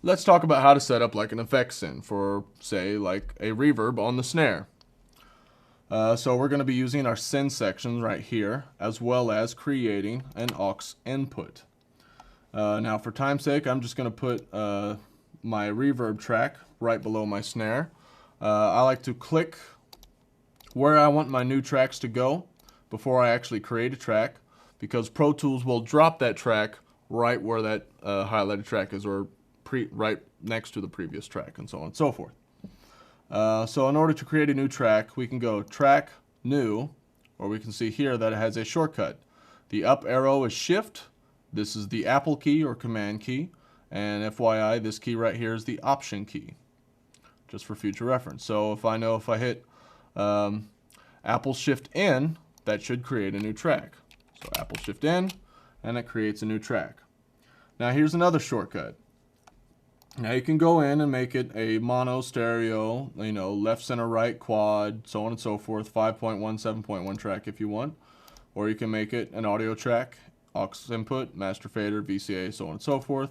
let's talk about how to set up like an effects send for, say, like a reverb on the snare. So we're going to be using our send section right here, as well as creating an aux input. Now for time's sake, I'm just going to put my reverb track right below my snare. I like to click where I want my new tracks to go before I actually create a track, because Pro Tools will drop that track right where that highlighted track is, or right next to the previous track, and so on and so forth. So in order to create a new track, we can go track, new, or we can see here that it has a shortcut. The up arrow is shift. This is the Apple key or command key. And FYI, this key right here is the option key, just for future reference. So if I hit Apple shift N, that should create a new track. So Apple shift N, and it creates a new track. Now here's another shortcut. Now you can go in and make it a mono, stereo, left, center, right, quad, so on and so forth, 5.1, 7.1 track if you want. Or you can make it an audio track, aux input, master fader, VCA, so on and so forth.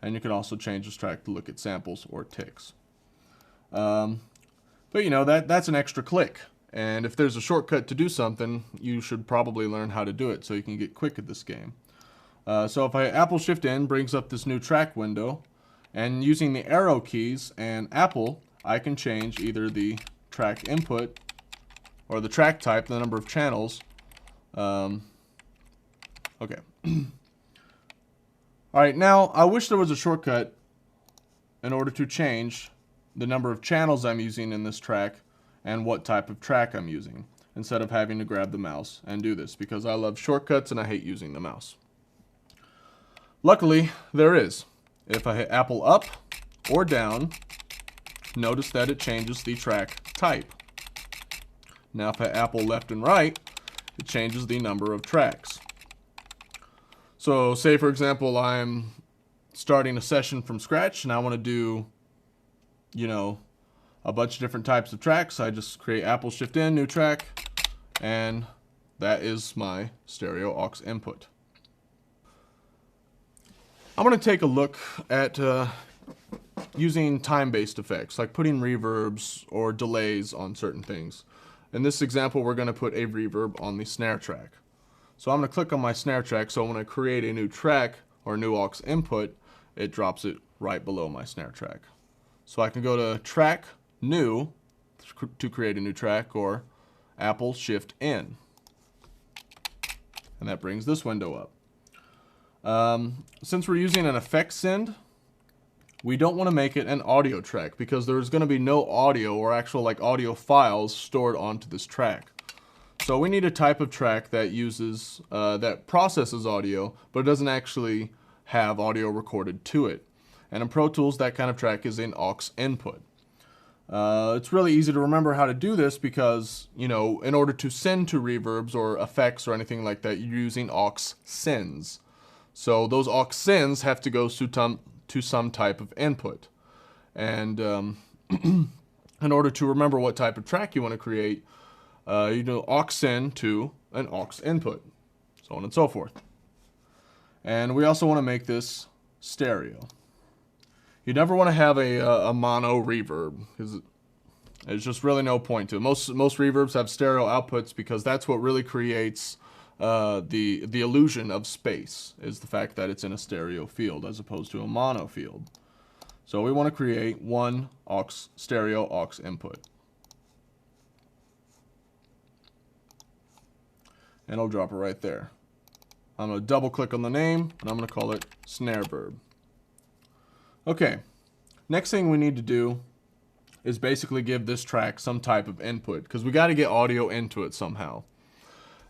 And you can also change this track to look at samples or ticks. But that's an extra click. And if there's a shortcut to do something, you should probably learn how to do it so you can get quick at this game. So if I Apple shift N, brings up this new track window. And using the arrow keys and Apple, I can change either the track input or the track type, the number of channels. Okay. Alright, now I wish there was a shortcut in order to change the number of channels I'm using in this track and what type of track I'm using, instead of having to grab the mouse and do this, because I love shortcuts and I hate using the mouse. Luckily, there is. If I hit Apple up or down, notice that it changes the track type. Now if I hit Apple left and right, it changes the number of tracks. So say for example I'm starting a session from scratch and I want to do, a bunch of different types of tracks. I just create Apple shift N, new track, and that is my stereo aux input. I'm going to take a look at using time-based effects, like putting reverbs or delays on certain things. In this example, we're going to put a reverb on the snare track. So I'm going to click on my snare track, so when I create a new track or new aux input, it drops it right below my snare track. So I can go to track, new, to create a new track, or Apple shift N. And that brings this window up. Since we're using an effects send, we don't want to make it an audio track because there's going to be no audio or actual audio files stored onto this track. So we need a type of track that uses, that processes audio, but it doesn't actually have audio recorded to it. And in Pro Tools, that kind of track is an aux input. It's really easy to remember how to do this because, in order to send to reverbs or effects or anything like that, you're using aux sends. So those aux sends have to go to some type of input. And in order to remember what type of track you want to create, you do aux send to an aux input, so on and so forth. And we also want to make this stereo. You never want to have a mono reverb, because there's just really no point to it. Most reverbs have stereo outputs because that's what really creates the illusion of space, is the fact that it's in a stereo field as opposed to a mono field. So we want to create one stereo aux input. And I'll drop it right there. I'm going to double click on the name and I'm going to call it snare verb. Okay, next thing we need to do is basically give this track some type of input, because we got to get audio into it somehow.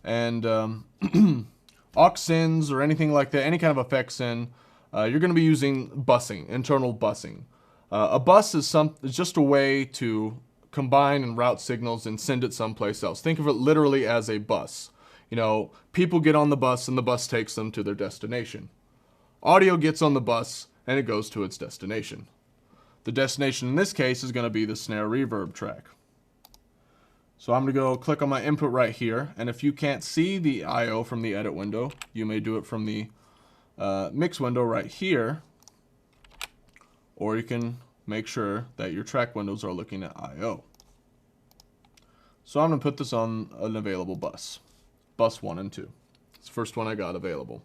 And aux sends or anything like that, any kind of effect send, you're going to be using busing, internal busing. A bus is just a way to combine and route signals and send it someplace else. Think of it literally as a bus. People get on the bus and the bus takes them to their destination. Audio gets on the bus and it goes to its destination. The destination in this case is going to be the snare reverb track. So I'm going to go click on my input right here, and if you can't see the I/O from the edit window, you may do it from the mix window right here, or you can make sure that your track windows are looking at I/O. So I'm going to put this on an available bus. Bus 1 and 2. It's the first one I got available.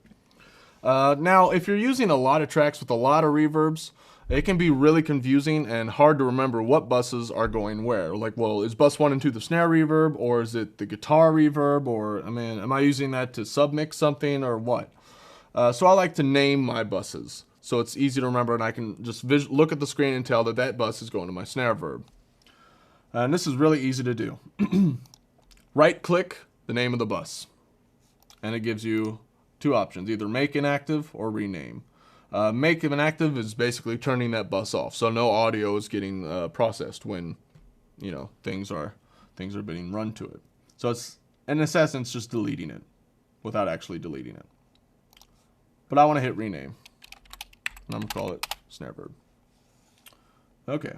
Now, if you're using a lot of tracks with a lot of reverbs, it can be really confusing and hard to remember what buses are going where. Like, well, is bus 1 and 2 the snare reverb, or is it the guitar reverb, or, I mean, am I using that to submix something, or what? So I like to name my buses, so it's easy to remember, and I can just look at the screen and tell that that bus is going to my snare verb. And this is really easy to do. Right-click the name of the bus, and it gives you two options, either make inactive or rename. Make inactive is basically turning that bus off, so no audio is getting processed when, you know, things are being run to it. So it's, in essence, just deleting it without actually deleting it. But I want to hit rename, and I'm going to call it snare verb. Okay,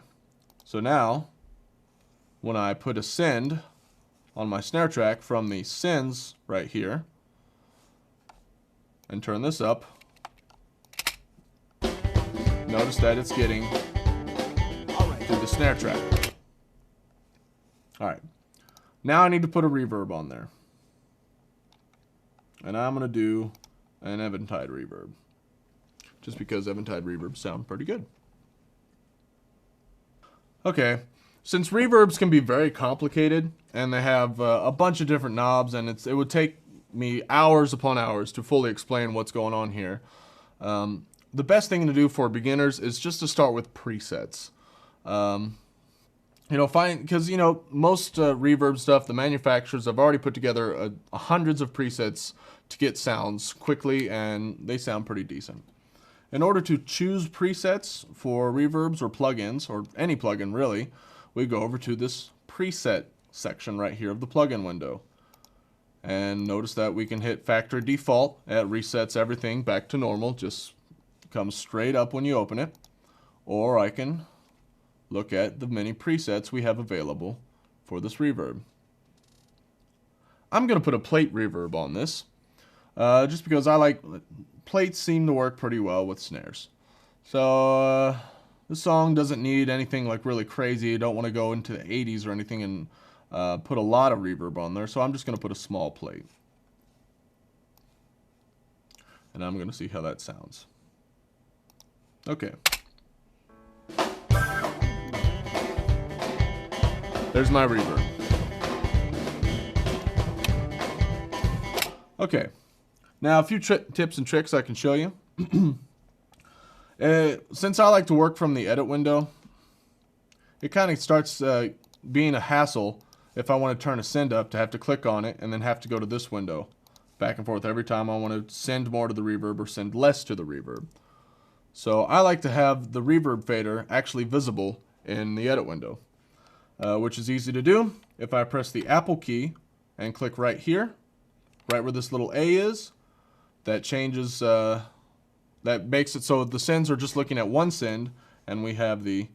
so now when I put a send on my snare track from the sends right here and turn this up, notice that it's getting to the snare track. Alright, now I need to put a reverb on there. And I'm going to do an Eventide reverb, just because Eventide reverbs sound pretty good. Okay, since reverbs can be very complicated and they have a bunch of different knobs, and it would take me hours upon hours to fully explain what's going on here, the best thing to do for beginners is just to start with presets. You know, because, you know, most reverb stuff, the manufacturers have already put together hundreds of presets to get sounds quickly, and they sound pretty decent. In order to choose presets for reverbs or plugins, or any plugin really, we go over to this preset section right here of the plugin window. And notice that we can hit factory default. It resets everything back to normal, just comes straight up when you open it. Or I can look at the many presets we have available for this reverb. I'm going to put a plate reverb on this, just because I like plates seem to work pretty well with snares. So this song doesn't need anything like really crazy. I don't want to go into the 80s or anything and put a lot of reverb on there, so I'm just going to put a small plate. And I'm going to see how that sounds. Okay. There's my reverb. Okay. Now a few tips and tricks I can show you. Since I like to work from the edit window, it kind of starts being a hassle if I want to turn a send up to have to click on it and then have to go to this window back and forth every time I want to send more to the reverb or send less to the reverb. So I like to have the reverb fader actually visible in the edit window, which is easy to do. If I press the Apple key and click right here, right where this little A is, that changes, that makes it so the sends are just looking at one send, and we have the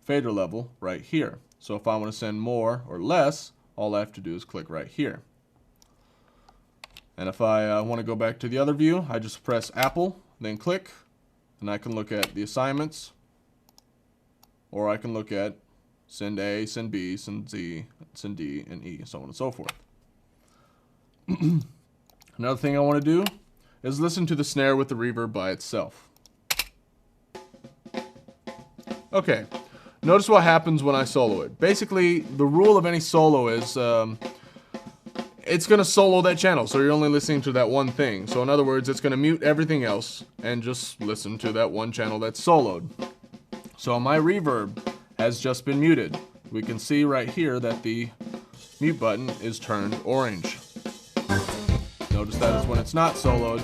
fader level right here. So if I want to send more or less, all I have to do is click right here. And if I want to go back to the other view, I just press Apple, then click, and I can look at the assignments, or I can look at send A, send B, send Z, send D, and E, so on and so forth. Another thing I want to do is listen to the snare with the reverb by itself. Okay, notice what happens when I solo it. Basically, the rule of any solo is it's going to solo that channel, so you're only listening to that one thing. So in other words, it's going to mute everything else and just listen to that one channel that's soloed. So my reverb has just been muted. We can see right here that the mute button is turned orange. Notice that is when it's not soloed,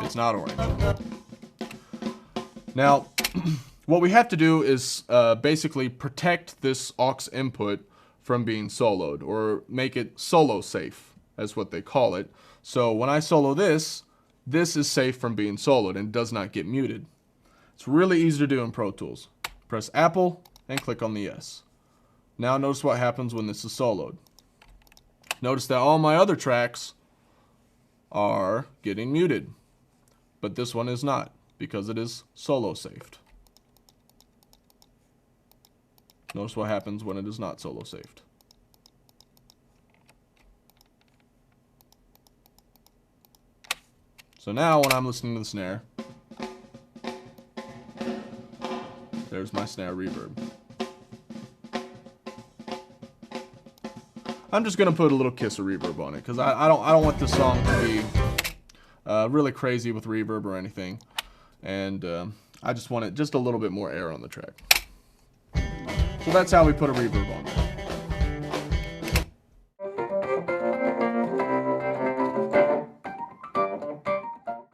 it's not orange. Now, what we have to do is basically protect this aux input from being soloed, or make it solo safe, as what they call it. So when I solo this, this is safe from being soloed and does not get muted. It's really easy to do in Pro Tools. Press Apple and click on the yes. Now notice what happens when this is soloed. Notice that all my other tracks are getting muted, but this one is not, because it is solo safed. Notice what happens when it is not solo saved. So now when I'm listening to the snare, there's my snare reverb. I'm just gonna put a little kiss of reverb on it because I don't want this song to be really crazy with reverb or anything, and I just want it just a little bit more air on the track. So that's how we put a reverb on there.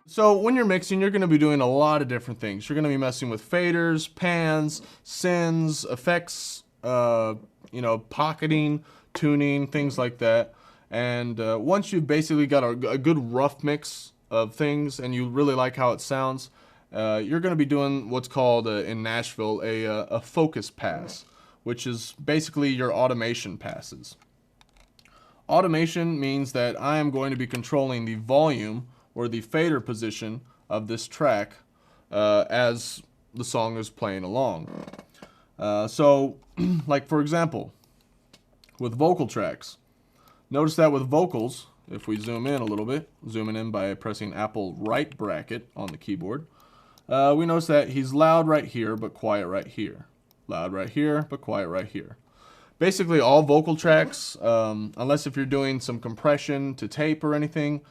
So when you're mixing, you're going to be doing a lot of different things. You're going to be messing with faders, pans, sends, effects, pocketing, tuning, things like that. And once you've basically got a good rough mix of things and you really like how it sounds, you're going to be doing what's called in Nashville a focus pass, which is basically your automation passes. Automation means that I am going to be controlling the volume or the fader position of this track as the song is playing along. So, like for example, with vocal tracks, notice that with vocals, if we zoom in a little bit, zooming in by pressing Apple right bracket on the keyboard, we notice that he's loud right here, but quiet right here. Loud right here, but quiet right here. Basically all vocal tracks, unless if you're doing some compression to tape or anything,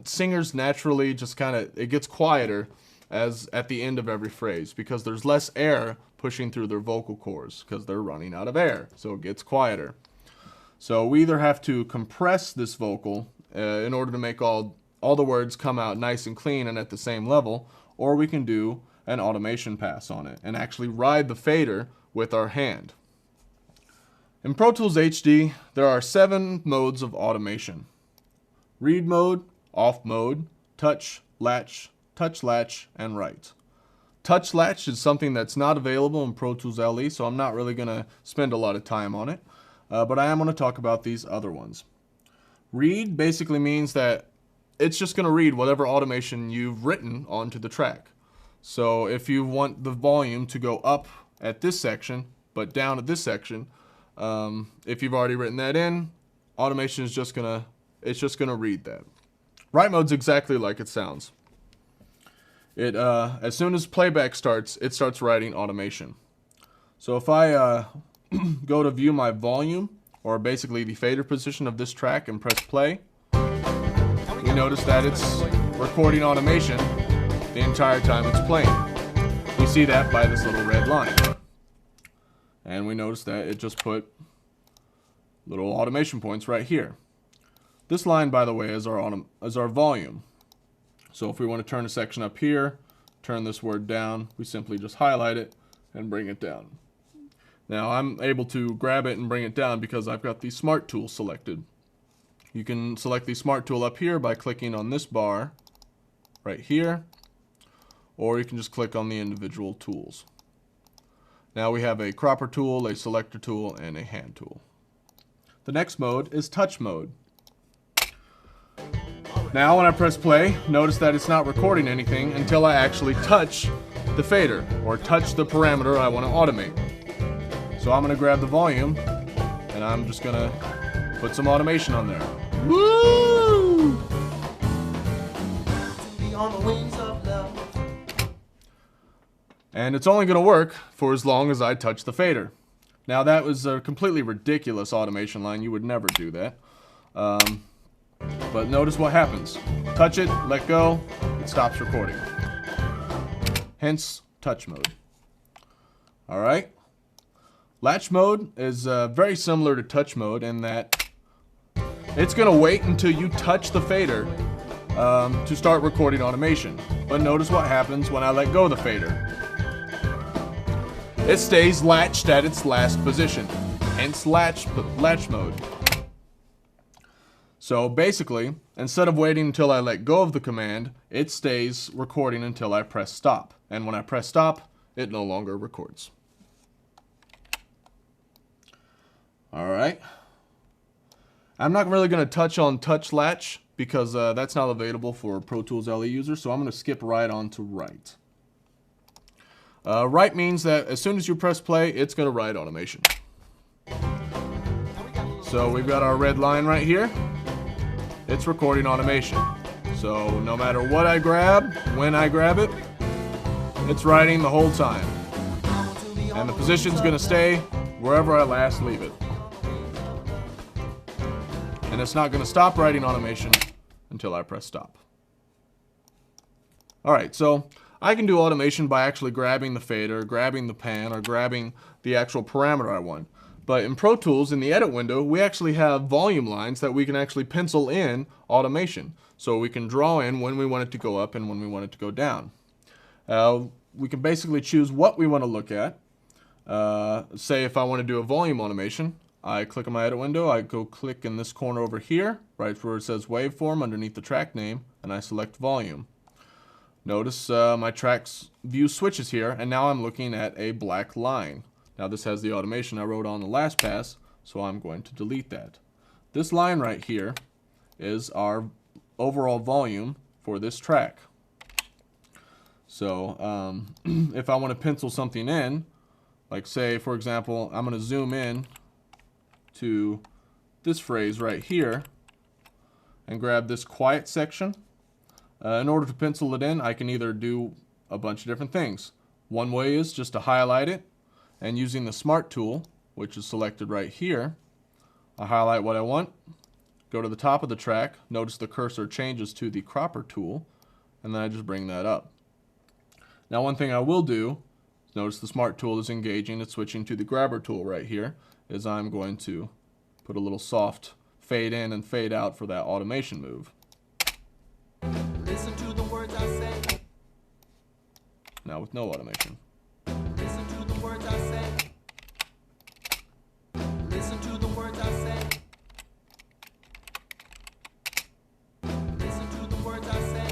singers naturally just it gets quieter as at the end of every phrase because there's less air pushing through their vocal cords because they're running out of air, so it gets quieter. So we either have to compress this vocal in order to make all the words come out nice and clean and at the same level, or we can do an automation pass on it and actually ride the fader with our hand. In Pro Tools HD, there are 7 modes of automation. Read mode, off mode, touch, latch, and write. Touch latch is something that's not available in Pro Tools LE, so I'm not really going to spend a lot of time on it, but I am going to talk about these other ones. Read basically means that it's just going to read whatever automation you've written onto the track. So if you want the volume to go up at this section, but down at this section, if you've already written that in, automation is just going to read that. Write mode's exactly like it sounds. As soon as playback starts, it starts writing automation. So if I go to view my volume, or basically the fader position of this track and press play, we notice that it's recording automation the entire time it's playing. We see that by this little red line. And we notice that it just put little automation points right here. This line, by the way, is our volume. So if we want to turn a section up here, turn this word down, we simply just highlight it and bring it down. Now I'm able to grab it and bring it down because I've got the Smart tool selected. You can select the Smart tool up here by clicking on this bar right here, or you can just click on the individual tools. Now we have a cropper tool, a selector tool, and a hand tool. The next mode is touch mode. Now when I press play, notice that it's not recording anything until I actually touch the fader or touch the parameter I want to automate. So I'm going to grab the volume and I'm just going to put some automation on there. Woo! And it's only going to work for as long as I touch the fader. Now that was a completely ridiculous automation line. You would never do that. But notice what happens. Touch it, let go, it stops recording. Hence, touch mode. Alright. Latch mode is very similar to touch mode in that it's going to wait until you touch the fader to start recording automation. But notice what happens when I let go of the fader. It stays latched at its last position, hence latch mode. So basically, instead of waiting until I let go of the command, it stays recording until I press stop. And when I press stop, it no longer records. Alright. I'm not really going to touch on touch latch because that's not available for Pro Tools LE users, so I'm going to skip right on to write. Write means that as soon as you press play, it's going to write automation. So we've got our red line right here. It's recording automation. So no matter what I grab, when I grab it, it's writing the whole time. And the position's going to stay wherever I last leave it. And it's not going to stop writing automation until I press stop. Alright, so I can do automation by actually grabbing the fader, grabbing the pan, or grabbing the actual parameter I want. But in Pro Tools, in the edit window, we actually have volume lines that we can actually pencil in automation. So we can draw in when we want it to go up and when we want it to go down. We can basically choose what we want to look at. Say if I want to do a volume automation, I click on my edit window, I go click in this corner over here, right where it says waveform underneath the track name, and I select volume. Notice my tracks view switches here, and now I'm looking at a black line. Now this has the automation I wrote on the last pass, so I'm going to delete that. This line right here is our overall volume for this track. So if I want to pencil something in, like say for example, I'm going to zoom in to this phrase right here and grab this quiet section. In order to pencil it in, I can either do a bunch of different things. One way is just to highlight it, and using the Smart tool, which is selected right here, I highlight what I want, go to the top of the track, notice the cursor changes to the Cropper tool, and then I just bring that up. Now one thing I will do, notice the Smart tool is engaging, it's switching to the Grabber tool right here, is I'm going to put a little soft fade in and fade out for that automation move. Listen to the words I say. Now with no automation. Listen to the words I say. Listen to the words I say. Listen to the words I say.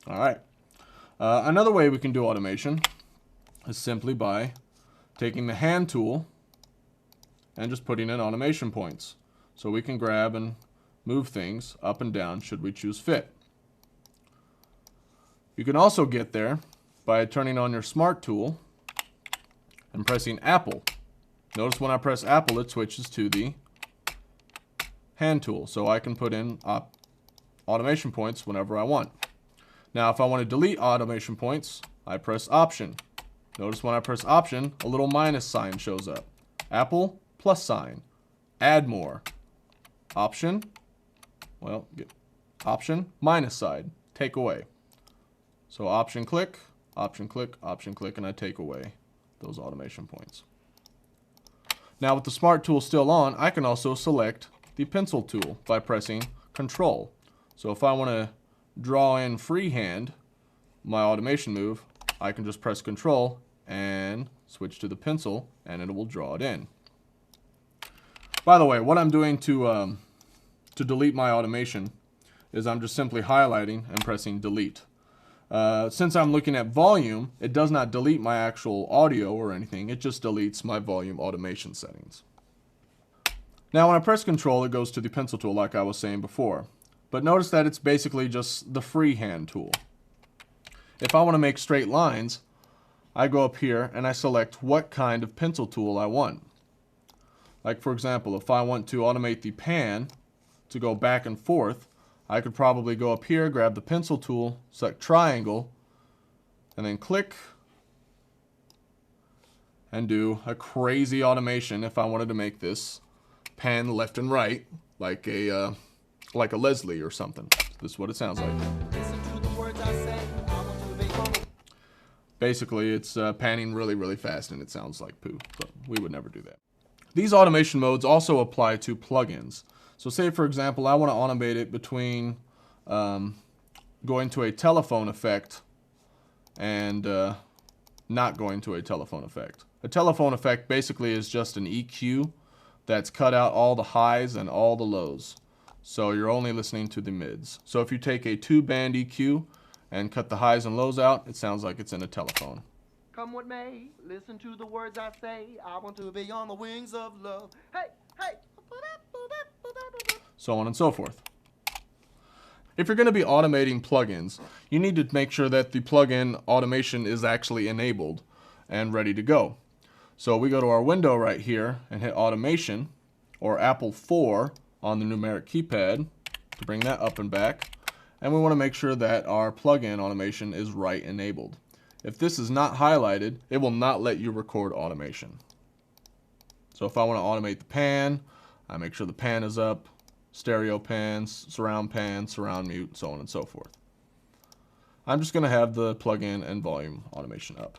Alright. Another way we can do automation is simply by taking the hand tool and just putting in automation points. So we can grab and move things up and down should we choose fit. You can also get there by turning on your Smart tool and pressing Apple. Notice when I press Apple it switches to the hand tool, so I can put in automation points whenever I want. Now if I want to delete automation points, I press Option. Notice when I press Option, a little minus sign shows up. Apple, plus sign. Add more. Option, well, Option, minus sign. Take away. So Option click, Option click, Option click, and I take away those automation points. Now with the Smart tool still on, I can also select the Pencil tool by pressing Control. So if I want to draw in freehand my automation move, I can just press Control and switch to the pencil and it will draw it in. By the way, what I'm doing to delete my automation is I'm just simply highlighting and pressing delete. Since I'm looking at volume, it does not delete my actual audio or anything, it just deletes my volume automation settings. Now when I press Control, it goes to the pencil tool like I was saying before. But notice that it's basically just the freehand tool. If I want to make straight lines, I go up here and I select what kind of pencil tool I want. Like for example, if I want to automate the pan to go back and forth, I could probably go up here, grab the pencil tool, select triangle, and then click and do a crazy automation if I wanted to make this pan left and right like a Leslie or something. This is what it sounds like. Listen to the words I say. I want to be on. Basically, it's panning really, really fast and it sounds like poo, but we would never do that. These automation modes also apply to plugins. So say, for example, I want to automate it between going to a telephone effect and not going to a telephone effect. A telephone effect basically is just an EQ that's cut out all the highs and all the lows. So you're only listening to the mids. So if you take a 2-band EQ and cut the highs and lows out, it sounds like it's in a telephone. Come what may, listen to the words I say. I want to be on the wings of love. Hey, hey. So on and so forth. if you're going to be automating plugins, you need to make sure that the plugin automation is actually enabled and ready to go. So we go to our window right here and hit automation, or Apple 4 on the numeric keypad to bring that up and back. And we want to make sure that our plugin automation is right enabled. If this is not highlighted, it will not let you record automation. So if I want to automate the pan, I make sure the pan is up, stereo pans, surround mute, so on and so forth. I'm just going to have the plugin and volume automation up.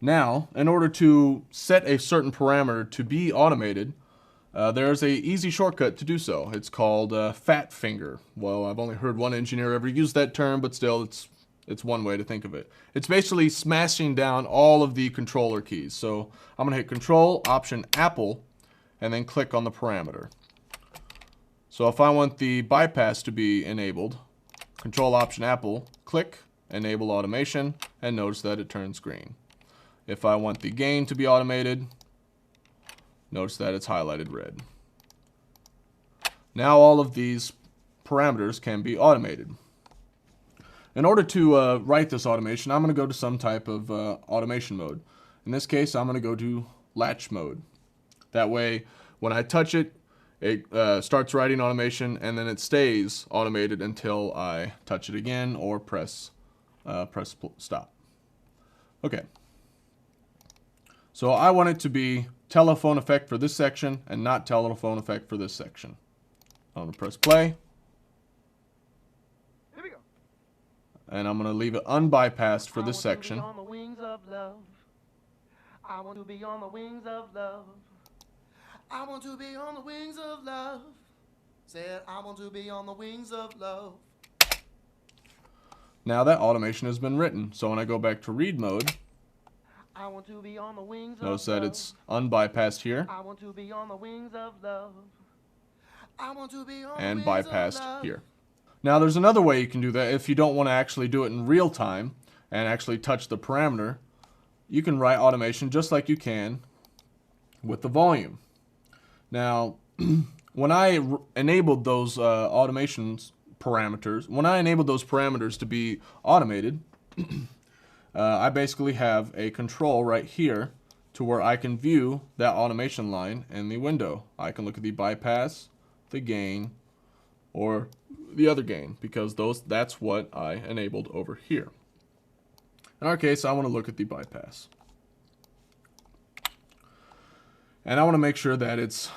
Now, in order to set a certain parameter to be automated, there's an easy shortcut to do so. It's called fat finger. Well, I've only heard one engineer ever use that term, but still, it's one way to think of it. It's basically smashing down all of the controller keys. So I'm going to hit Control, Option, Apple, and then click on the parameter. So if I want the bypass to be enabled, Control, Option, Apple, click, Enable Automation, and notice that it turns green. If I want the gain to be automated, notice that it's highlighted red. Now all of these parameters can be automated. In order to write this automation, I'm going to go to some type of automation mode. In this case, I'm going to go to latch mode. That way, when I touch it, it starts writing automation, and then it stays automated until I touch it again or press stop. Okay. So I want it to be telephone effect for this section and not telephone effect for this section. I'm going to press play. And I'm going to leave it unbypassed for this section. I want to be on the wings of love. I want to be on the wings of love. I want to be on the wings of love. Said I want to be on the wings of love. Now that automation has been written. So when I go back to read mode, I want to be on the wings notice of that love. it's unbypassed here I want to be on the wings of love. I want to be on and the wings bypassed of love. here. Now there's another way you can do that if you don't want to actually do it in real time and actually touch the parameter. You can write automation just like you can with the volume. Now when I enabled those automations parameters, when I enabled those parameters to be automated, I basically have a control right here to where I can view that automation line in the window. I can look at the bypass, the gain, or the other gain, because that's what I enabled over here. In our case, I want to look at the bypass. And I want to make sure that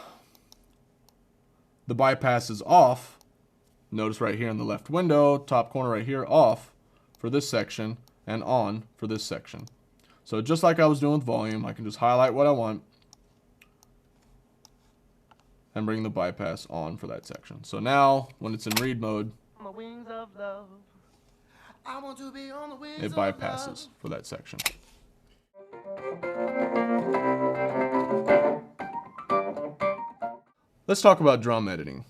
the bypass is off. Notice right here in the left window, top corner right here, off for this section and on for this section. So just like I was doing with volume, I can just highlight what I want and bring the bypass on for that section. So now, when it's in read mode, On the wings of love. I want to be on the wings it of bypasses love. for that section. Let's talk about drum editing.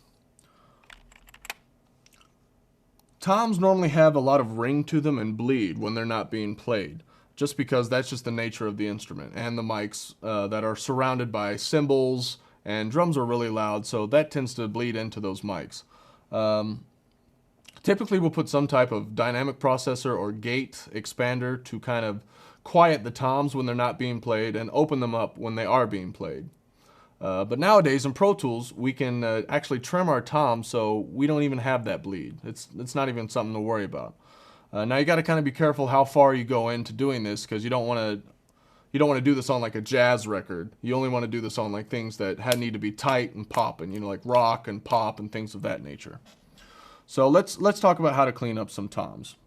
Toms normally have a lot of ring to them and bleed when they're not being played, just because that's just the nature of the instrument, and the mics that are surrounded by cymbals, and drums are really loud, so that tends to bleed into those mics. Typically we'll put some type of dynamic processor or gate expander to kind of quiet the toms when they're not being played and open them up when they are being played. But nowadays in Pro Tools we can actually trim our toms so we don't even have that bleed. It's not even something to worry about. Now you got to kind of be careful how far you go into doing this, because you don't want to do this on like a jazz record. You only want to do this on like things that need to be tight and popping, you know, like rock and pop and things of that nature. So let's talk about how to clean up some toms.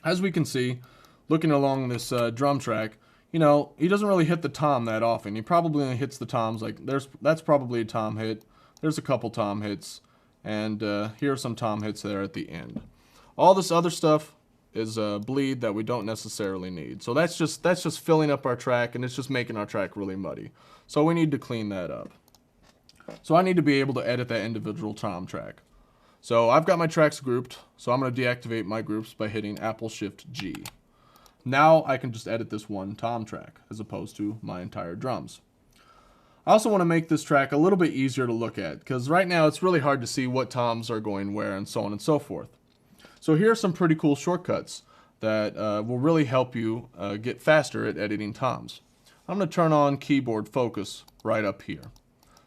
As we can see, looking along this drum track, you know, he doesn't really hit the tom that often. He probably only hits the toms like that's probably a tom hit. There's a couple tom hits, and here are some tom hits there at the end. All this other stuff is bleed that we don't necessarily need. So that's just filling up our track, and it's just making our track really muddy. So we need to clean that up. So I need to be able to edit that individual tom track. So I've got my tracks grouped, so I'm going to deactivate my groups by hitting Apple Shift G. Now I can just edit this one tom track as opposed to my entire drums. I also want to make this track a little bit easier to look at, because right now it's really hard to see what toms are going where and so on and so forth. So here are some pretty cool shortcuts that will really help you get faster at editing toms. I'm going to turn on keyboard focus right up here.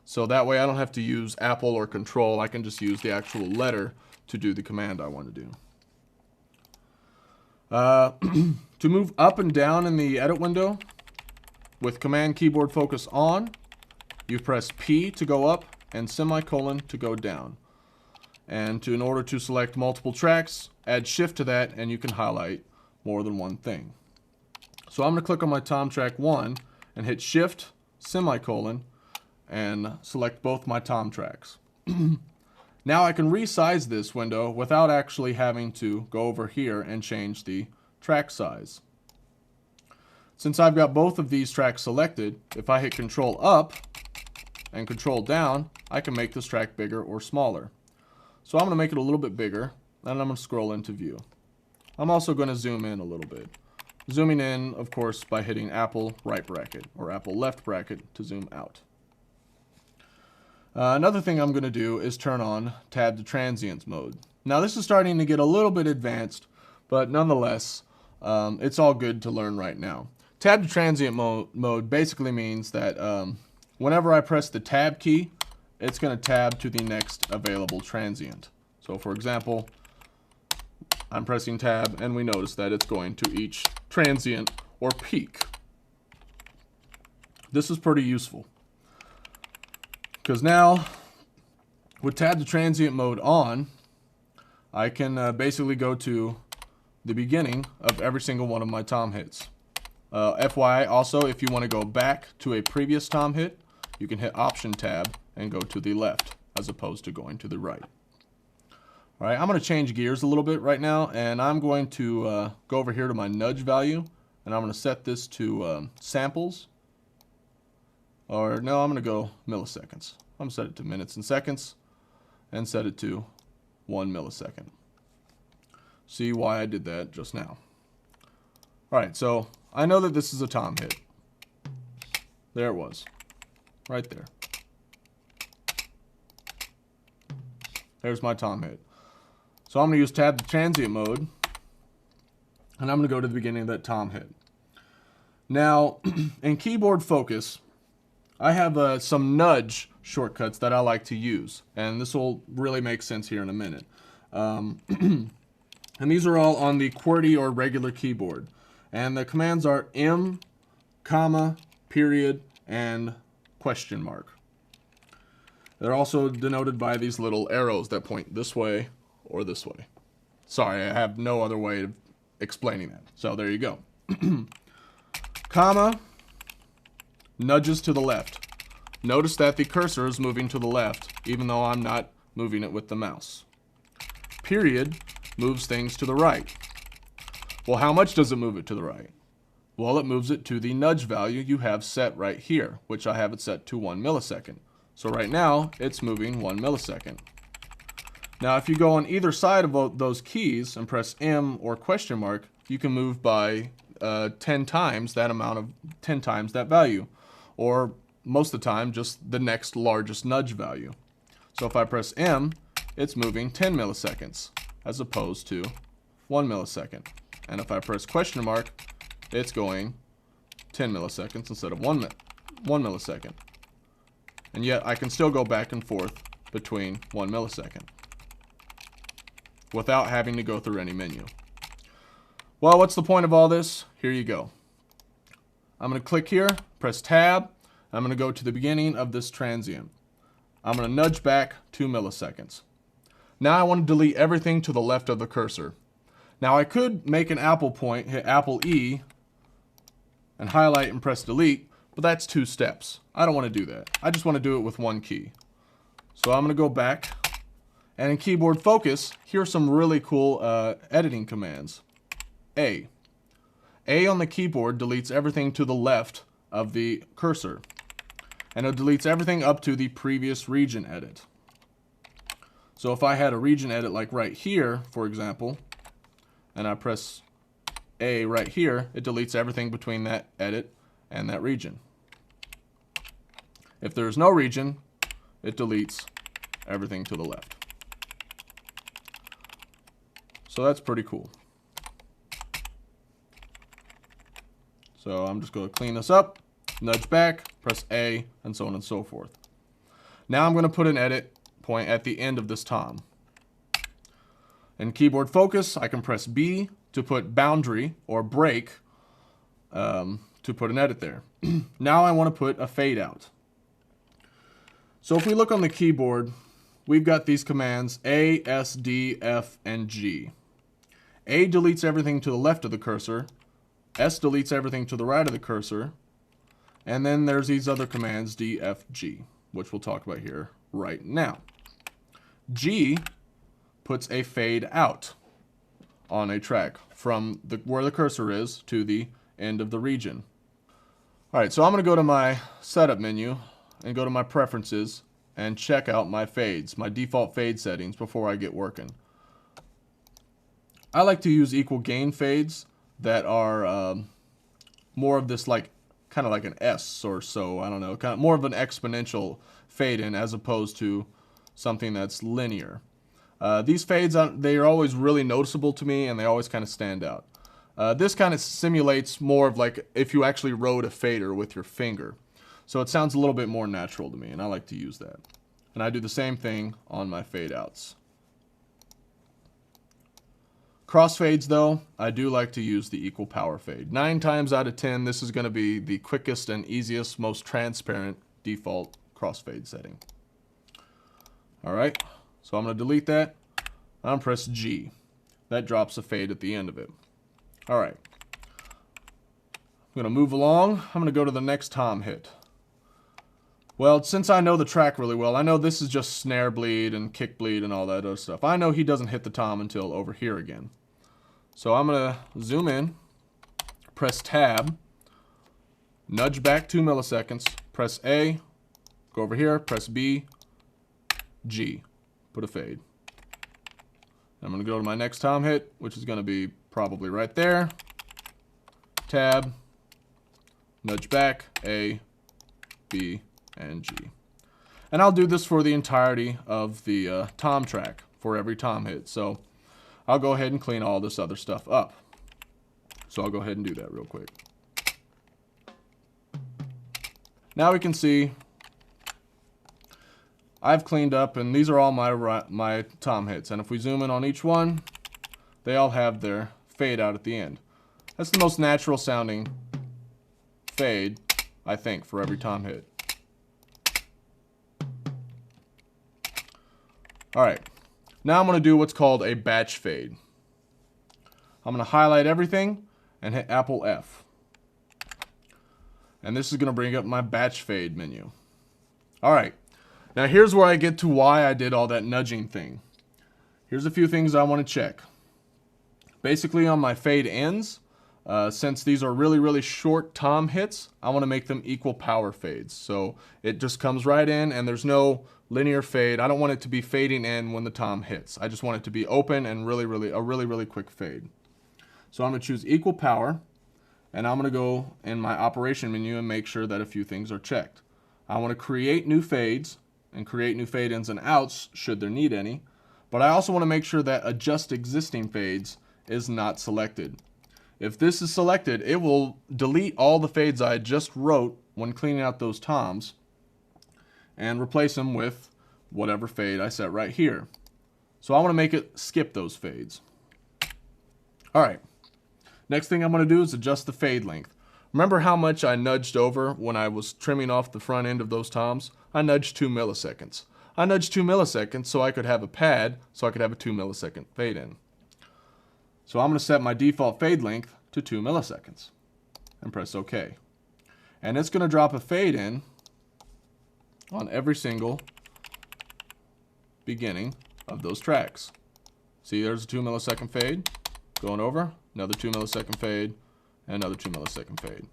So that way I don't have to use Apple or Control. I can just use the actual letter to do the command I want to do. To move up and down in the edit window, with command keyboard focus on, you press P to go up and semicolon to go down. And in order to select multiple tracks, add shift to that and you can highlight more than one thing. So I'm going to click on my tom track 1 and hit shift semicolon and select both my tom tracks. Now I can resize this window without actually having to go over here and change the track size. Since I've got both of these tracks selected, if I hit Control up and Control down, I can make this track bigger or smaller. So I'm going to make it a little bit bigger, and I'm going to scroll into view. I'm also going to zoom in a little bit. Zooming in, of course, by hitting Apple right bracket or Apple left bracket to zoom out. Another thing I'm going to do is turn on tab to transients mode. Now this is starting to get a little bit advanced, but nonetheless, it's all good to learn right now. Tab to transient mode basically means that whenever I press the tab key, it's going to tab to the next available transient. So for example, I'm pressing tab and we notice that it's going to each transient or peak. This is pretty useful, because now with tab to transient mode on, I can basically go to the beginning of every single one of my tom hits. FYI also, if you want to go back to a previous tom hit, you can hit Option tab and go to the left as opposed to going to the right. Alright, I'm going to change gears a little bit right now, and I'm going to go over here to my nudge value, and I'm going to set this to samples. Or no, I'm going to go milliseconds. I'm going to set it to minutes and seconds and set it to 1 millisecond. See why I did that just now. Alright, so I know that this is a tom hit. There it was. Right there. There's my tom hit. So I'm going to use tab to transient mode, and I'm going to go to the beginning of that tom hit. Now, in keyboard focus, I have some nudge shortcuts that I like to use, and this will really make sense here in a minute. And these are all on the QWERTY or regular keyboard. And the commands are M, comma, period, and question mark. They're also denoted by these little arrows that point this way or this way. Sorry, I have no other way of explaining that. So there you go. Comma nudges to the left. Notice that the cursor is moving to the left, even though I'm not moving it with the mouse. Period moves things to the right. Well, how much does it move it to the right? Well, it moves it to the nudge value you have set right here, which I have it set to 1 millisecond. So right now, it's moving 1 millisecond. Now, if you go on either side of those keys and press M or question mark, you can move by 10 times that amount of 10 times that value, or most of the time just the next largest nudge value. So if I press M, it's moving 10 milliseconds as opposed to 1 millisecond. And if I press question mark, it's going 10 milliseconds instead of 1 millisecond. And yet I can still go back and forth between 1 millisecond without having to go through any menu. Well, what's the point of all this? Here you go. I'm going to click here, press tab. I'm going to go to the beginning of this transient. I'm going to nudge back 2 milliseconds. Now I want to delete everything to the left of the cursor. Now I could make an Apple point, hit Apple E, and highlight and press delete, but that's 2 steps. I don't want to do that. I just want to do it with 1 key. So I'm going to go back, and in keyboard focus, here are some really cool editing commands. A on the keyboard deletes everything to the left of the cursor, and it deletes everything up to the previous region edit. So if I had a region edit like right here, for example, and I press A right here, it deletes everything between that edit and that region. If there is no region, it deletes everything to the left. So that's pretty cool. So I'm just going to clean this up, nudge back, press A, and so on and so forth. Now I'm going to put an edit point at the end of this tom. In keyboard focus, I can press B to put boundary or break to put an edit there. Now I want to put a fade out. So if we look on the keyboard, we've got these commands A, S, D, F, and G. A deletes everything to the left of the cursor. S deletes everything to the right of the cursor. And then there's these other commands, D, F, G, which we'll talk about here right now. G puts a fade out on a track from where the cursor is to the end of the region. Alright, so I'm going to go to my setup menu and go to my preferences and check out my fades, my default fade settings before I get working. I like to use equal gain fades that are more of this kind of like an S or so, I don't know, kind of more of an exponential fade in as opposed to something that's linear. These fades, they are always really noticeable to me and they always kind of stand out. This kind of simulates more of like if you actually wrote a fader with your finger. So it sounds a little bit more natural to me and I like to use that. And I do the same thing on my fade outs. Crossfades though, I do like to use the equal power fade. 9 times out of 10, this is going to be the quickest and easiest, most transparent default crossfade setting. Alright, so I'm going to delete that. I'm going to press G. That drops a fade at the end of it. Alright, I'm going to move along. I'm going to go to the next tom hit. Well, since I know the track really well, I know this is just snare bleed and kick bleed and all that other stuff. I know he doesn't hit the tom until over here again. So I'm going to zoom in, press tab, nudge back 2 milliseconds, press A, go over here, press B, G, put a fade. I'm going to go to my next tom hit, which is going to be probably right there. Tab, nudge back, A, B, and G. And I'll do this for the entirety of the tom track for every tom hit. So I'll go ahead and clean all this other stuff up. So I'll go ahead and do that real quick. Now we can see I've cleaned up, and these are all my tom hits. And if we zoom in on each one, they all have their fade out at the end. That's the most natural sounding fade, I think, for every tom hit. Alright, now I'm going to do what's called a batch fade. I'm going to highlight everything and hit Apple F. And this is going to bring up my batch fade menu. Alright, now here's where I get to why I did all that nudging thing. Here's a few things I want to check. Basically on my fade ends, since these are really short tom hits, I want to make them equal power fades. So it just comes right in and there's no linear fade. I don't want it to be fading in when the tom hits. I just want it to be open and a really quick fade. So I'm going to choose equal power, and I'm going to go in my operation menu and make sure that a few things are checked. I want to create new fades and create new fade ins and outs should there need any, but I also want to make sure that adjust existing fades is not selected. If this is selected, it will delete all the fades I just wrote when cleaning out those toms and replace them with whatever fade I set right here. So I want to make it skip those fades. Alright, next thing I'm going to do is adjust the fade length. Remember how much I nudged over when I was trimming off the front end of those toms? I nudged 2 milliseconds. I nudged 2 milliseconds so I could have a pad, so I could have a 2 millisecond fade in. So I'm going to set my default fade length to 2 milliseconds and press OK. And it's going to drop a fade in on every single beginning of those tracks. See, there's a 2 millisecond fade going over, another 2 millisecond fade, and another 2 millisecond fade.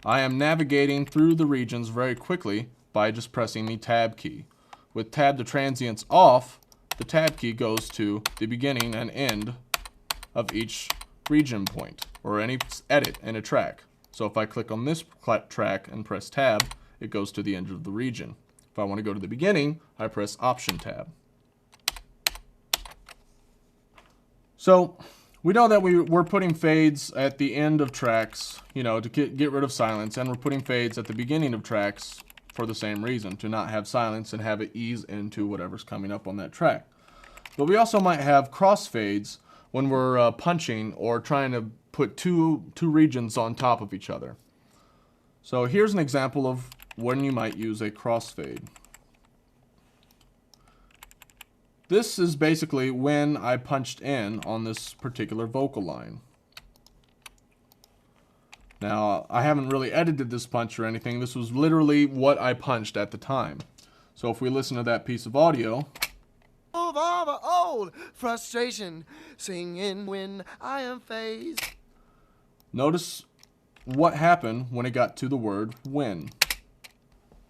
I am navigating through the regions very quickly by just pressing the tab key. With tab to transients off, the tab key goes to the beginning and end of each region point or any edit in a track. So if I click on this track and press tab, it goes to the end of the region. If I want to go to the beginning, I press Option tab. So we know that we're putting fades at the end of tracks, you know, to get rid of silence, and we're putting fades at the beginning of tracks for the same reason, to not have silence and have it ease into whatever's coming up on that track. But we also might have crossfades when we're punching or trying to put two regions on top of each other. So here's an example of when you might use a crossfade. This is basically when I punched in on this particular vocal line. Now, I haven't really edited this punch or anything. This was literally what I punched at the time. So if we listen to that piece of audio, Of all the old frustration, singing when I am phased. notice what happened when it got to the word when.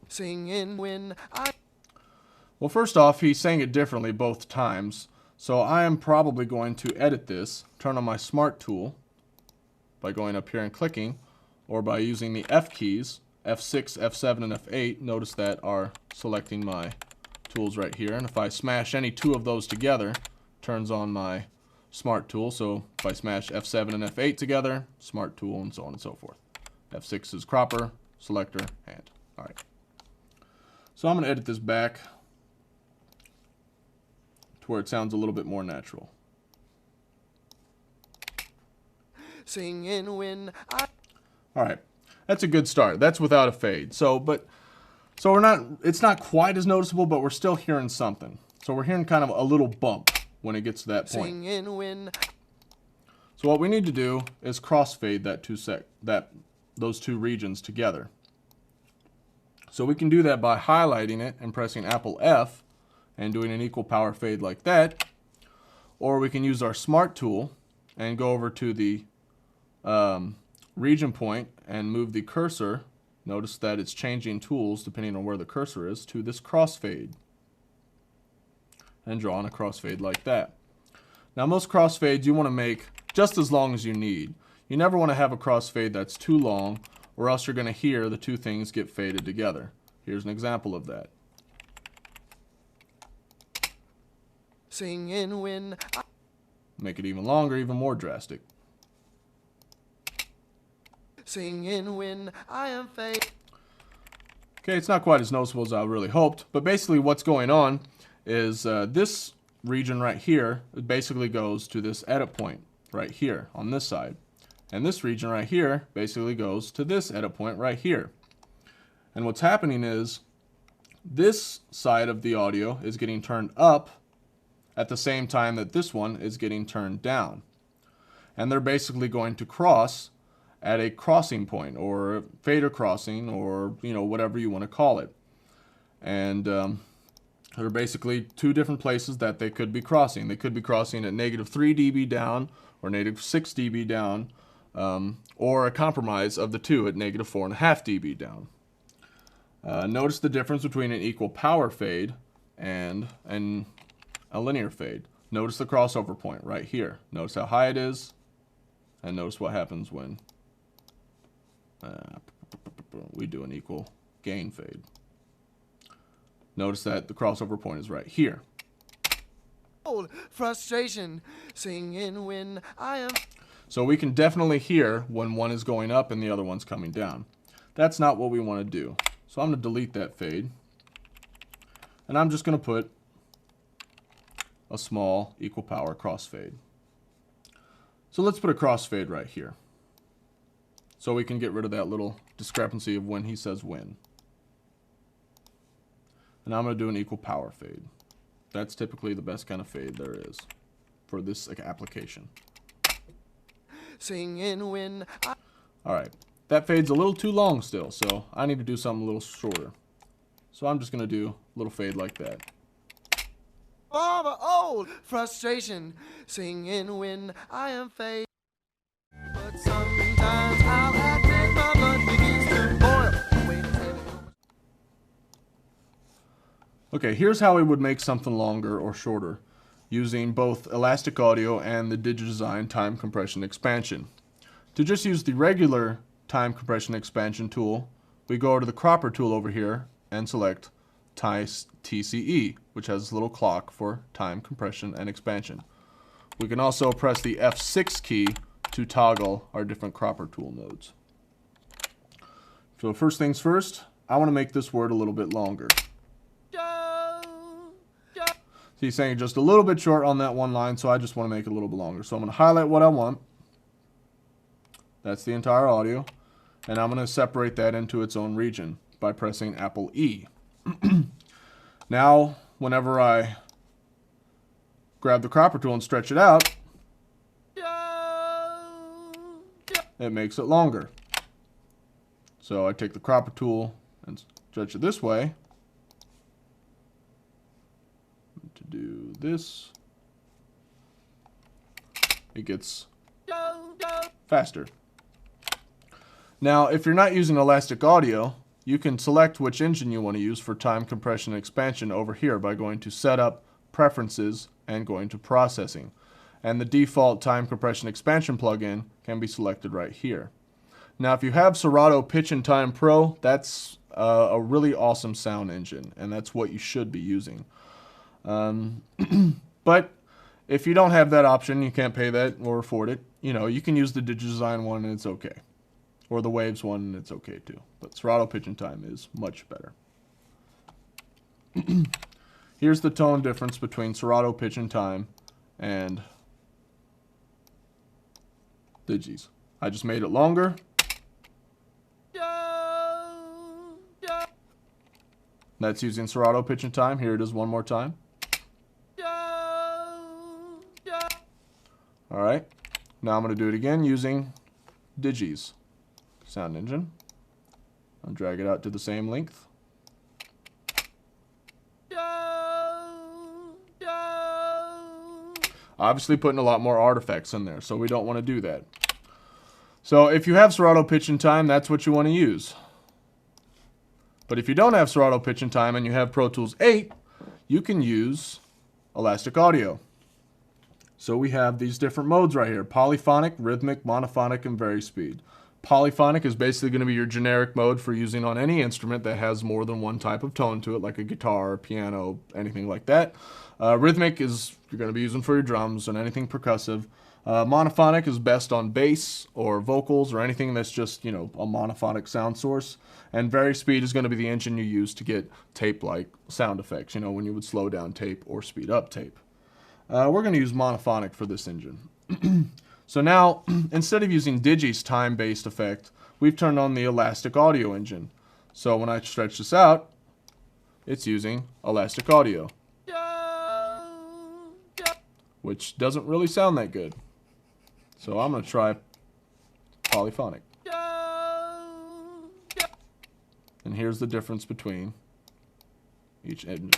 Singing when I... Well, first off, he sang it differently both times. So I am probably going to edit this, turn on my Smart tool by going up here and clicking, or by using the F keys, F6, F7, and F8. Notice that are selecting my tools right here. And if I smash any two of those together, turns on my Smart tool. So if I smash F7 and F8 together, Smart tool, and so on and so forth. F6 is cropper, selector, and. All right. So I'm going to edit this back to where it sounds a little bit more natural. Singing when I... All right, that's a good start. That's without a fade. So we're not. It's not quite as noticeable, but we're still hearing something. So we're hearing kind of a little bump when it gets to that point. Singing when... So what we need to do is crossfade those two regions together. So we can do that by highlighting it and pressing Apple F and doing an equal power fade like that. Or we can use our Smart tool and go over to the region point and move the cursor. Notice that it's changing tools depending on where the cursor is to this crossfade. And draw on a crossfade like that. Now most crossfades you want to make just as long as you need. You never want to have a crossfade that's too long, or else you're going to hear the two things get faded together. Here's an example of that. Singing when I... Make it even longer, even more drastic. Singing when I am phased. Okay, it's not quite as noticeable as I really hoped, but basically what's going on is this region right here, it basically goes to this edit point right here on this side. And this region right here basically goes to this edit point right here. And what's happening is this side of the audio is getting turned up at the same time that this one is getting turned down. And they're basically going to cross at a crossing point, or fader crossing, or whatever you want to call it. And there are basically two different places that they could be crossing. They could be crossing at -3 dB down or -6 dB down, or a compromise of the two at -4.5 dB down. Notice the difference between an equal power fade and a linear fade. Notice the crossover point right here. Notice how high it is, and notice what happens when we do an equal gain fade. Notice that the crossover point is right here. Old frustration, singing when I am... So we can definitely hear when one is going up and the other one's coming down. That's not what we want to do. So I'm going to delete that fade. And I'm just going to put a small equal power crossfade. So let's put a crossfade right here, so we can get rid of that little discrepancy of when he says when. And I'm going to do an equal power fade. That's typically the best kind of fade there is for this application. Singing when I... Alright, that fade's a little too long still, so I need to do something a little shorter. So I'm just going to do a little fade like that. All the old frustration, singing when I am phased. But sometimes I'll admit my blood begins to boil. Wait a second. Okay, here's how we would make something longer or shorter using both Elastic Audio and the DigiDesign Time Compression Expansion. To just use the regular Time Compression Expansion tool, we go to the cropper tool over here and select TCE, which has this little clock for time compression and expansion. We can also press the F6 key to toggle our different cropper tool modes. So first things first, I want to make this word a little bit longer. So he's saying just a little bit short on that one line, so I just want to make it a little bit longer. So I'm going to highlight what I want. That's the entire audio. And I'm going to separate that into its own region by pressing Apple E. Now, whenever I grab the cropper tool and stretch it out, it makes it longer. So I take the cropper tool and stretch it this way to do this. It gets faster. Now, if you're not using Elastic Audio, you can select which engine you want to use for time compression and expansion over here by going to Setup, Preferences, and going to Processing. And the default time compression expansion plugin can be selected right here. Now, if you have Serato Pitch and Time Pro, that's a really awesome sound engine, and that's what you should be using. But if you don't have that option, you can't pay that or afford it, you can use the DigiDesign one and it's okay. Or the Waves one and it's okay too. But Serato Pitch and Time is much better. Here's the tone difference between Serato Pitch and Time and Digis. I just made it longer. That's using Serato Pitch and Time. Here it is one more time. Alright. Now I'm going to do it again using Digis sound engine. I'll drag it out to the same length. Obviously putting a lot more artifacts in there, so we don't want to do that. So if you have Serato Pitch and Time, that's what you want to use. But if you don't have Serato Pitch and Time and you have Pro Tools 8, you can use Elastic Audio. So we have these different modes right here: polyphonic, rhythmic, monophonic, and varispeed. Polyphonic is basically going to be your generic mode for using on any instrument that has more than one type of tone to it, like a guitar, piano, anything like that. Rhythmic is you're going to be using for your drums and anything percussive. Monophonic is best on bass or vocals or anything that's just, a monophonic sound source. And varispeed is going to be the engine you use to get tape-like sound effects, when you would slow down tape or speed up tape. We're going to use monophonic for this engine. So now, instead of using Digi's time-based effect, we've turned on the Elastic Audio engine. So when I stretch this out, it's using Elastic Audio, which doesn't really sound that good. So I'm going to try polyphonic. And here's the difference between each engine.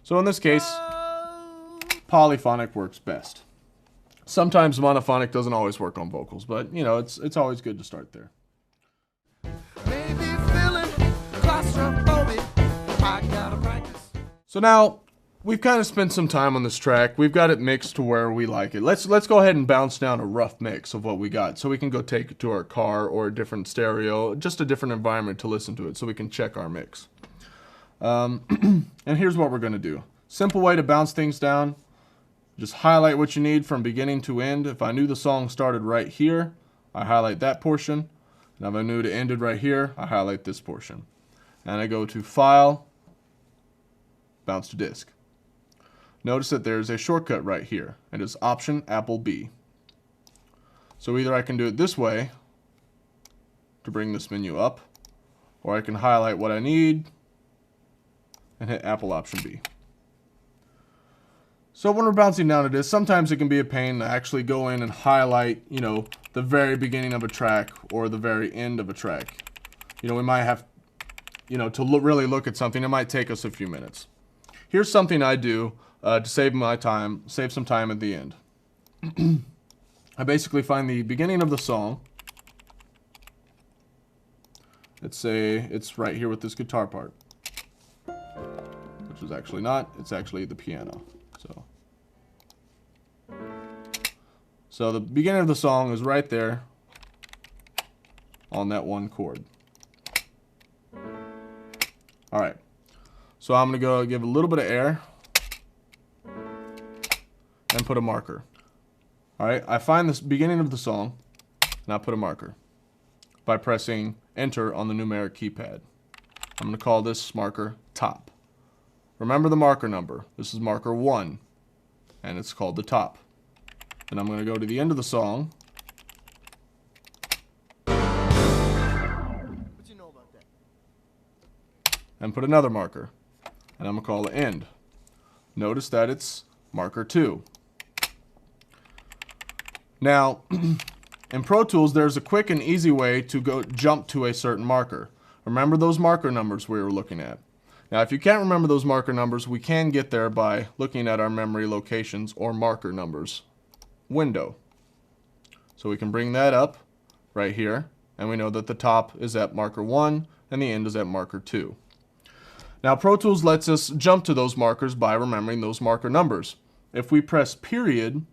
So in this case, polyphonic works best. Sometimes monophonic doesn't always work on vocals, but it's always good to start there. Maybe feeling claustrophobic. I gotta practice. So now we've kind of spent some time on this track. We've got it mixed to where we like it. Let's go ahead and bounce down a rough mix of what we got, so we can go take it to our car or a different stereo, just a different environment to listen to it, so we can check our mix. And here's what we're going to do. Simple way to bounce things down. Just highlight what you need from beginning to end. If I knew the song started right here, I highlight that portion. And if I knew it ended right here, I highlight this portion. And I go to File, Bounce to Disk. Notice that there's a shortcut right here. It is Option Apple B. So either I can do it this way to bring this menu up, or I can highlight what I need and hit Apple Option B. So when we're bouncing down to this, sometimes it can be a pain to actually go in and highlight, the very beginning of a track or the very end of a track. We might have, to really look at something. It might take us a few minutes. Here's something I do to save some time at the end. I basically find the beginning of the song. Let's say it's right here with this guitar part. is actually not. It's actually the piano. So the beginning of the song is right there on that one chord. All right. So I'm going to go give a little bit of air and put a marker. All right. I find this beginning of the song and I put a marker by pressing Enter on the numeric keypad. I'm going to call this marker top. Remember the marker number. This is marker 1, and it's called the top. And I'm going to go to the end of the song. What you know about that? And put another marker. And I'm going to call it end. Notice that it's marker 2. Now, in Pro Tools, there's a quick and easy way to jump to a certain marker. Remember those marker numbers we were looking at. Now, if you can't remember those marker numbers, we can get there by looking at our memory locations or marker numbers window. So we can bring that up right here, and we know that the top is at marker 1 and the end is at marker 2. Now, Pro Tools lets us jump to those markers by remembering those marker numbers. If we press period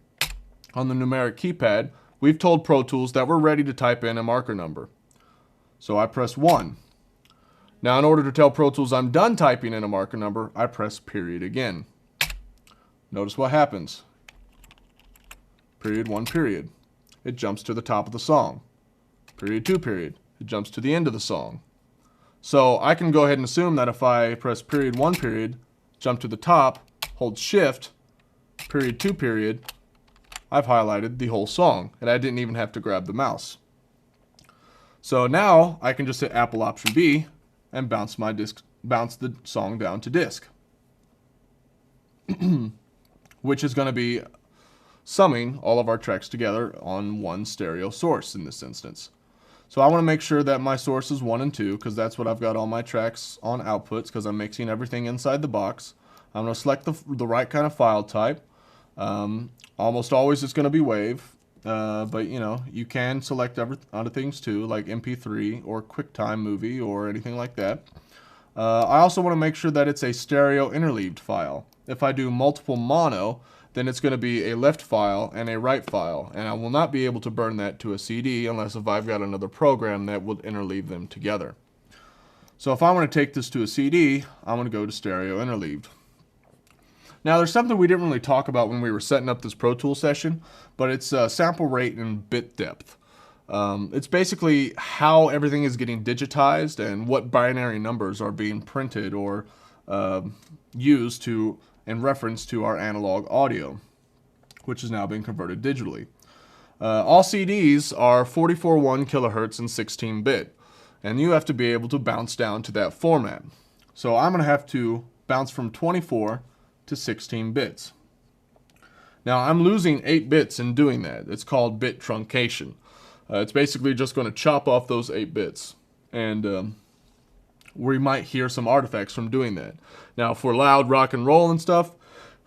on the numeric keypad, we've told Pro Tools that we're ready to type in a marker number. So I press 1. Now, in order to tell Pro Tools I'm done typing in a marker number, I press period again. Notice what happens. Period 1 period. It jumps to the top of the song. Period 2 period. It jumps to the end of the song. So I can go ahead and assume that if I press period 1 period, jump to the top, hold shift, period 2 period, I've highlighted the whole song, and I didn't even have to grab the mouse. So now I can just hit Apple Option B and bounce the song down to disk, which is going to be summing all of our tracks together on one stereo source in this instance. So I want to make sure that my source is 1 and 2 because that's what I've got all my tracks on outputs because I'm mixing everything inside the box. I'm going to select the right kind of file type. Almost always it's going to be WAV, but you know, you can select other things too, like MP3 or QuickTime Movie or anything like that. I also want to make sure that it's a stereo interleaved file. If I do multiple mono, then it's going to be a left file and a right file, and I will not be able to burn that to a CD unless if I've got another program that will interleave them together. So if I want to take this to a CD, I'm going to go to stereo interleaved. Now there's something we didn't really talk about when we were setting up this Pro Tools session, but it's sample rate and bit depth. It's basically how everything is getting digitized and what binary numbers are being printed or used in reference to our analog audio, which is now being converted digitally. All CDs are 44.1 kilohertz and 16-bit, and you have to be able to bounce down to that format. So I'm going to have to bounce from 24 to 16 bits. Now I'm losing 8 bits in doing that. It's called bit truncation. It's basically just going to chop off those 8 bits, and we might hear some artifacts from doing that. Now for loud rock and roll and stuff,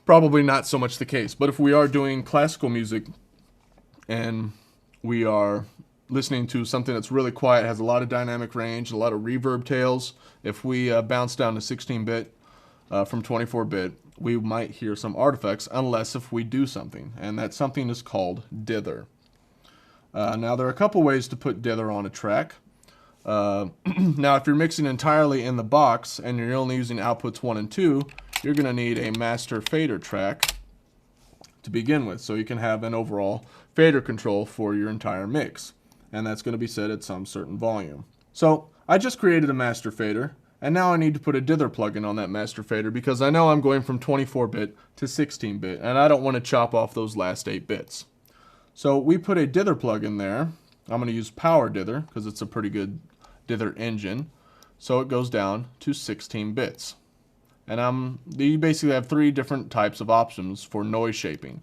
probably not so much the case, but if we are doing classical music and we are listening to something that's really quiet, has a lot of dynamic range, a lot of reverb tails, if we bounce down to 16-bit from 24-bit, we might hear some artifacts unless if we do something, and that something is called dither. Now there are a couple ways to put dither on a track. Now if you're mixing entirely in the box and you're only using outputs 1 and 2, you're going to need a master fader track to begin with, so you can have an overall fader control for your entire mix, and that's going to be set at some certain volume. So I just created a master fader, and now I need to put a dither plugin on that master fader because I know I'm going from 24-bit to 16-bit, and I don't want to chop off those last 8 bits. So we put a dither plugin there. I'm going to use power dither because it's a pretty good dither engine. So it goes down to 16 bits. And you basically have 3 different types of options for noise shaping.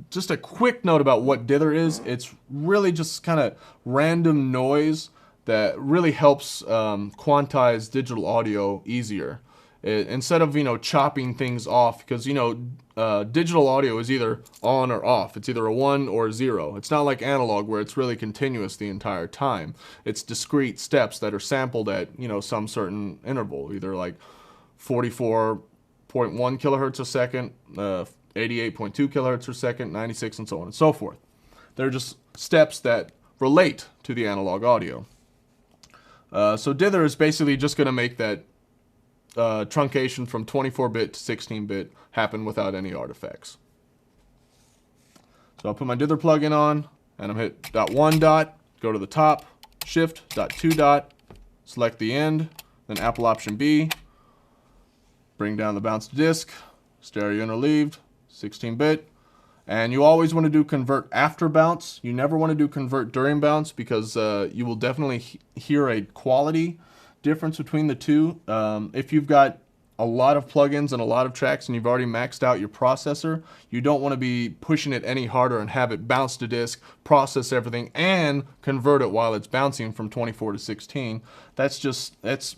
Just a quick note about what dither is. It's really just kind of random noise that really helps quantize digital audio easier. Instead of, chopping things off, because, digital audio is either on or off. It's either a 1 or a 0. It's not like analog where it's really continuous the entire time. It's discrete steps that are sampled at, some certain interval, either like 44.1 kilohertz a second, 88.2 kilohertz per second, 96, and so on and so forth. They're just steps that relate to the analog audio. So dither is basically just going to make that truncation from 24-bit to 16-bit happen without any artifacts. So I'll put my dither plugin on, and I'm hit .1 dot, go to the top, shift, .2 dot, select the end, then Apple Option B, bring down the bounce to disk, stereo interleaved, 16-bit. And you always want to do convert after bounce. You never want to do convert during bounce because you will definitely hear a quality difference between the two. If you've got a lot of plugins and a lot of tracks and you've already maxed out your processor, you don't want to be pushing it any harder and have it bounce to disk, process everything, and convert it while it's bouncing from 24 to 16.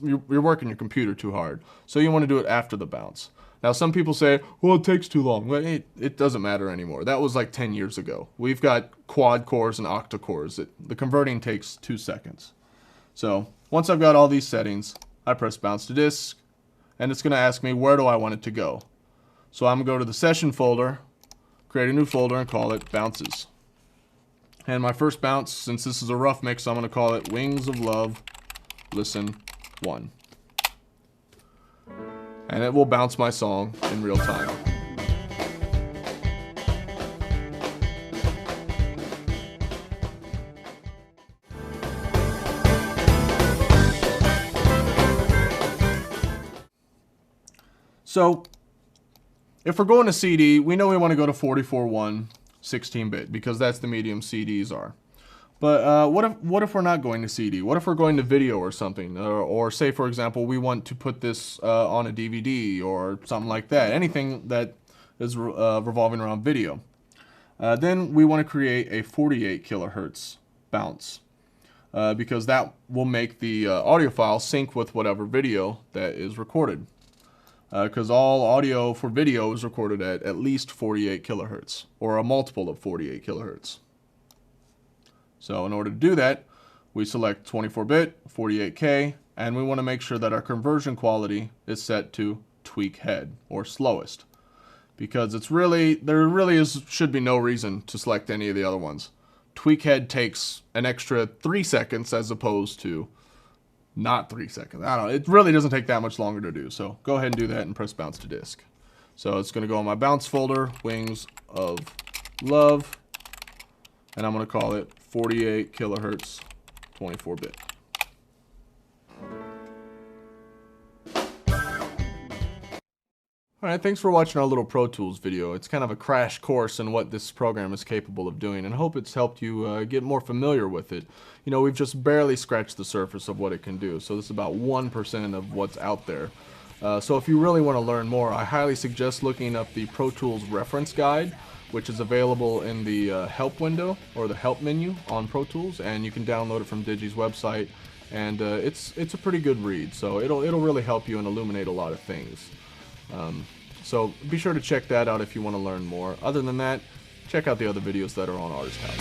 You're working your computer too hard. So you want to do it after the bounce. Now, some people say, well, it takes too long. Well, it doesn't matter anymore. That was like 10 years ago. We've got quad cores and octa cores. The converting takes 2 seconds. So once I've got all these settings, I press bounce to disk, and it's going to ask me where do I want it to go. So I'm going to go to the session folder, create a new folder, and call it bounces. And my first bounce, since this is a rough mix, I'm going to call it Wings of Love, Listen 1. And it will bounce my song in real time. So, if we're going to CD, we know we want to go to 44.1 16-bit because that's the medium CDs are. But what if we're not going to CD? What if we're going to video or something? Or say, for example, we want to put this on a DVD or something like that. Anything that is revolving around video. Then we want to create a 48 kilohertz bounce because that will make the audio file sync with whatever video that is recorded. Because all audio for video is recorded at least 48 kilohertz or a multiple of 48 kilohertz. So in order to do that, we select 24-bit, 48K, and we want to make sure that our conversion quality is set to tweak head or slowest. Because there should be no reason to select any of the other ones. Tweak head takes an extra 3 seconds as opposed to not 3 seconds. I don't know, it really doesn't take that much longer to do. So go ahead and do that and press bounce to disk. So it's going to go in my bounce folder, Wings of Love, and I'm going to call it 48 kilohertz 24-bit. Alright, thanks for watching our little Pro Tools video. It's kind of a crash course in what this program is capable of doing, and I hope it's helped you get more familiar with it. You know, we've just barely scratched the surface of what it can do, so this is about 1% of what's out there. So if you really want to learn more, I highly suggest looking up the Pro Tools reference guide, which is available in the help window or the help menu on Pro Tools, and you can download it from Digi's website, and it's a pretty good read, so it'll really help you and illuminate a lot of things. So be sure to check that out if you want to learn more. Other than that, check out the other videos that are on Artist House.